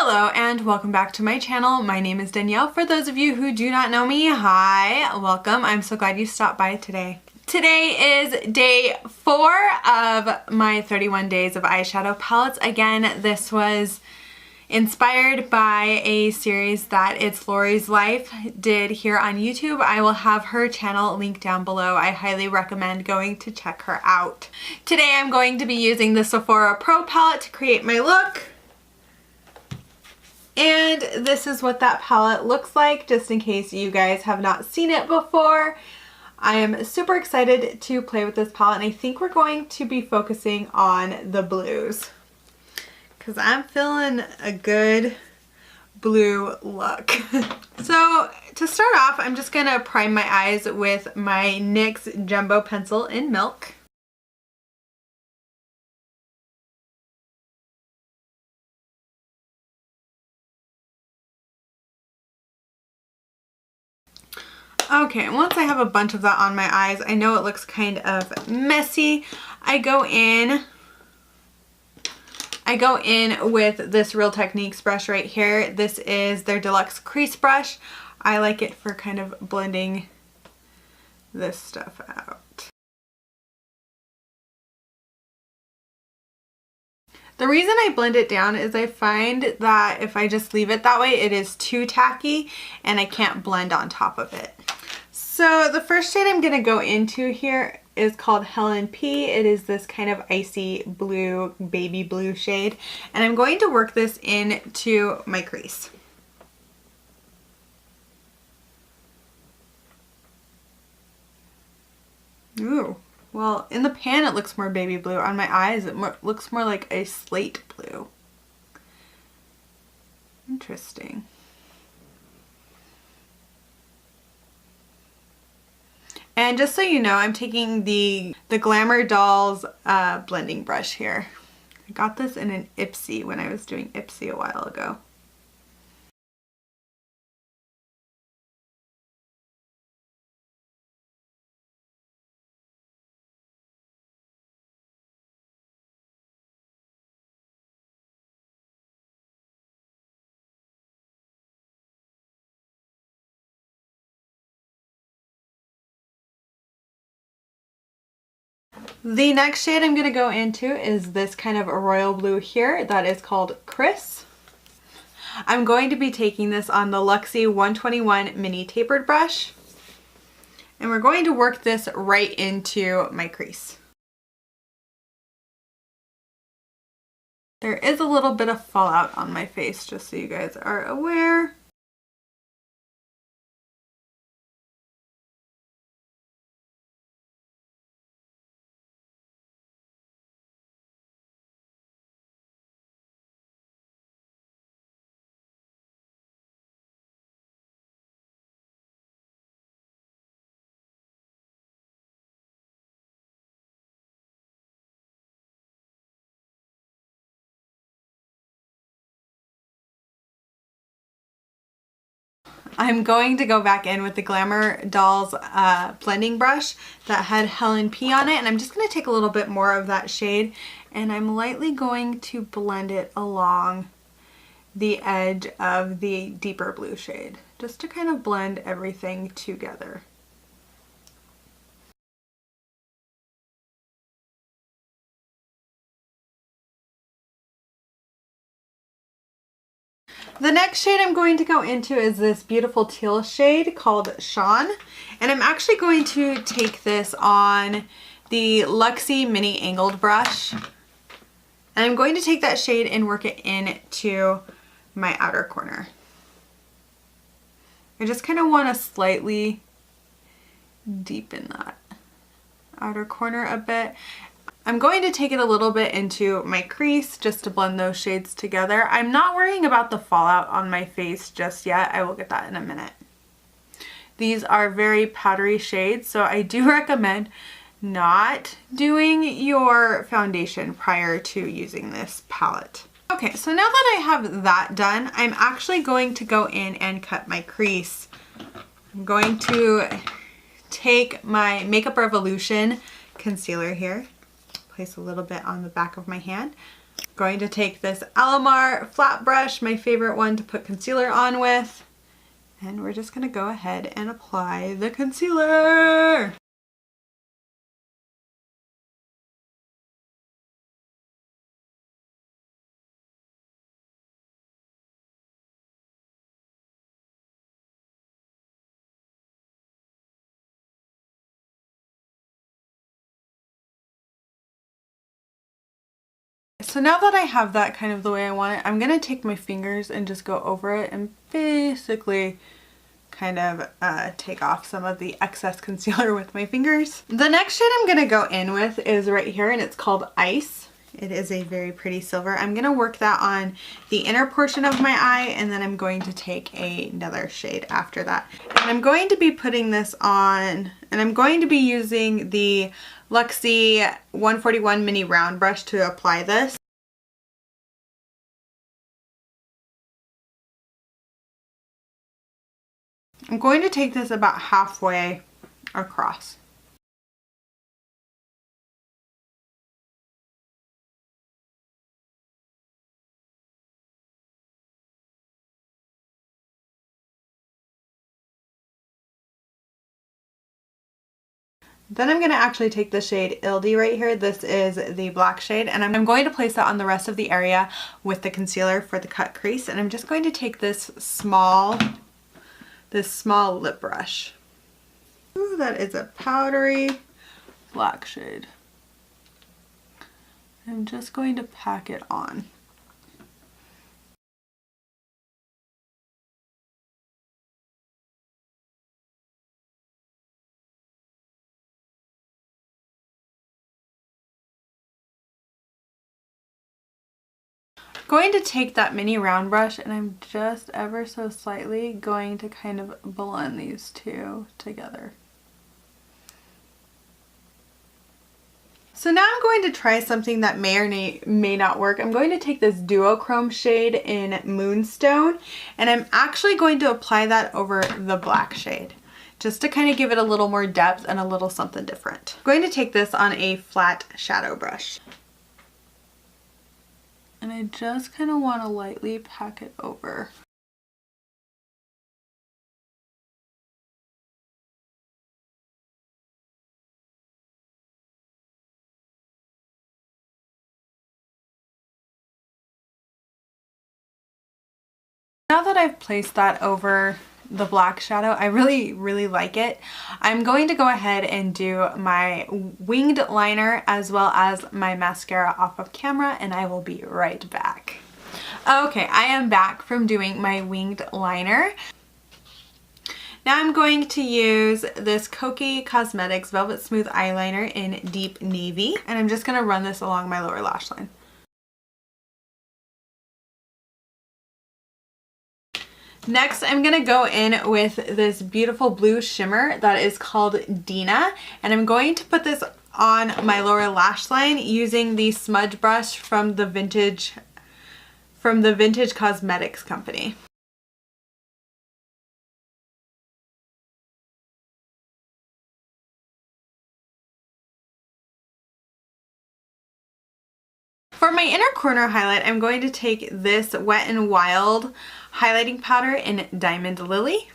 Hello and welcome back to my channel. My name is Danielle. For those of you who do not know me, hi, welcome. I'm so glad you stopped by today. Today is day 4 of my 31 days of eyeshadow palettes. Again, this was inspired by a series that It's Lori's Life did here on YouTube. I will have her channel linked down below. I highly recommend going to check her out. Today I'm going to be using the Sephora Pro palette to create my look. And this is what that palette looks like, just in case you guys have not seen it before. I am super excited to play with this palette, and I think we're going to be focusing on the blues because I'm feeling a good blue look. So to start off, I'm just gonna prime my eyes with my NYX Jumbo Pencil in Milk. Okay, once I have a bunch of that on my eyes, I know it looks kind of messy. I go in with this Real Techniques brush right here. This is their deluxe crease brush. I like it for kind of blending this stuff out. The reason I blend it down is I find that if I just leave it that way, it is too tacky and I can't blend on top of it. So the first shade I'm going to go into here is called Helen P. It is this kind of icy blue, baby blue shade. And I'm going to work this into my crease. Ooh, well, in the pan it looks more baby blue. On my eyes it looks more like a slate blue. Interesting. And just so you know, I'm taking the Glamour Dolls blending brush here. I got this in an Ipsy when I was doing Ipsy a while ago. The next shade I'm going to go into is this kind of a royal blue here that is called Chris. I'm going to be taking this on the Luxie 121 mini tapered brush, and we're going to work this right into my crease. There is a little bit of fallout on my face, just so you guys are aware. I'm going to go back in with the Glamour Dolls blending brush that had Helen P on it, and I'm just going to take a little bit more of that shade and I'm lightly going to blend it along the edge of the deeper blue shade, just to kind of blend everything together. The next shade I'm going to go into is this beautiful teal shade called Sean, and I'm actually going to take this on the Luxie mini angled brush, and I'm going to take that shade and work it into my outer corner. I just kind of want to slightly deepen that outer corner a bit. I'm going to take it a little bit into my crease just to blend those shades together. I'm not worrying about the fallout on my face just yet. I will get that in a minute. These are very powdery shades, so I do recommend not doing your foundation prior to using this palette. Okay, so now that I have that done, I'm actually going to go in and cut my crease. I'm going to take my Makeup Revolution concealer here, place a little bit on the back of my hand. Going to take this Alamar flat brush, my favorite one to put concealer on with. And we're just gonna go ahead and apply the concealer. So now that I have that kind of the way I want it, I'm gonna take my fingers and just go over it and basically kind of take off some of the excess concealer with my fingers. The next shade I'm gonna go in with is right here, and it's called Ice. It is a very pretty silver. I'm gonna work that on the inner portion of my eye, and then I'm going to take another shade after that. And I'm going to be putting this on, and I'm going to be using the Luxie 141 mini round brush to apply this. I'm going to take this about halfway across. Then I'm going to actually take the shade Ildy right here. This is the black shade, and I'm going to place that on the rest of the area with the concealer for the cut crease. And I'm just going to take this small lip brush. Ooh, that is a powdery black shade. I'm just going to pack it on. Going to take that mini round brush, and I'm just ever so slightly going to kind of blend these two together. So now I'm going to try something that may or may not work. I'm going to take this duochrome shade in Moonstone, and I'm actually going to apply that over the black shade, just to kind of give it a little more depth and a little something different. I'm going to take this on a flat shadow brush. And I just kind of want to lightly pack it over. Now that I've placed that over the black shadow, I really like it. I'm going to go ahead and do my winged liner as well as my mascara off of camera, and I will be right back. Okay, I am back from doing my winged liner. Now I'm going to use this Kokie Cosmetics Velvet Smooth Eyeliner in Deep Navy, and I'm just going to run this along my lower lash line. Next, I'm going to go in with this beautiful blue shimmer that is called Dina, and I'm going to put this on my lower lash line using the smudge brush from the Vintage Cosmetics company. For my inner corner highlight, I'm going to take this Wet n Wild highlighting powder in Diamond Lily.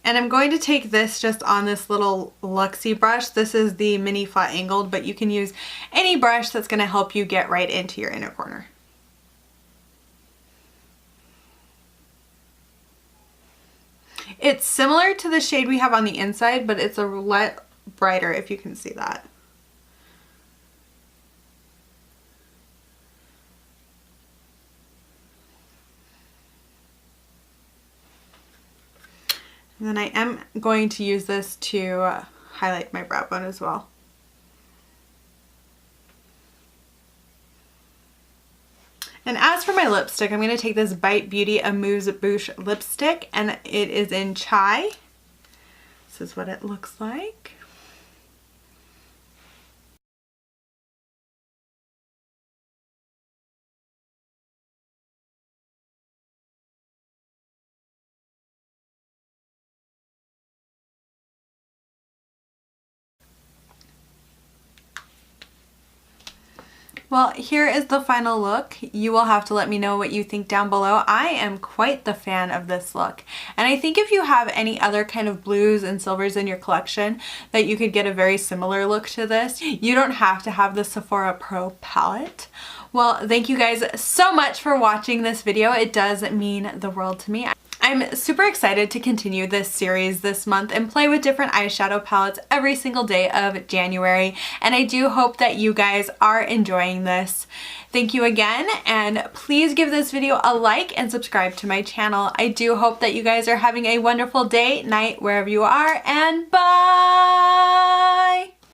And I'm going to take this just on this little Luxie brush. This is the mini flat angled, but you can use any brush that's going to help you get right into your inner corner. It's similar to the shade we have on the inside, but it's a lot brighter, if you can see that. And then I am going to use this to highlight my brow bone as well. And as for my lipstick, I'm going to take this Bite Beauty Amuse Bouche lipstick, and it is in Chai. This is what it looks like. Well, here is the final look. You will have to let me know what you think down below. I am quite the fan of this look. And I think if you have any other kind of blues and silvers in your collection that you could get a very similar look to this. You don't have to have the Sephora Pro palette. Well, thank you guys so much for watching this video. It does mean the world to me. I'm super excited to continue this series this month and play with different eyeshadow palettes every single day of January, and I do hope that you guys are enjoying this. Thank you again, and please give this video a like and subscribe to my channel. I do hope that you guys are having a wonderful day, night, wherever you are, and bye!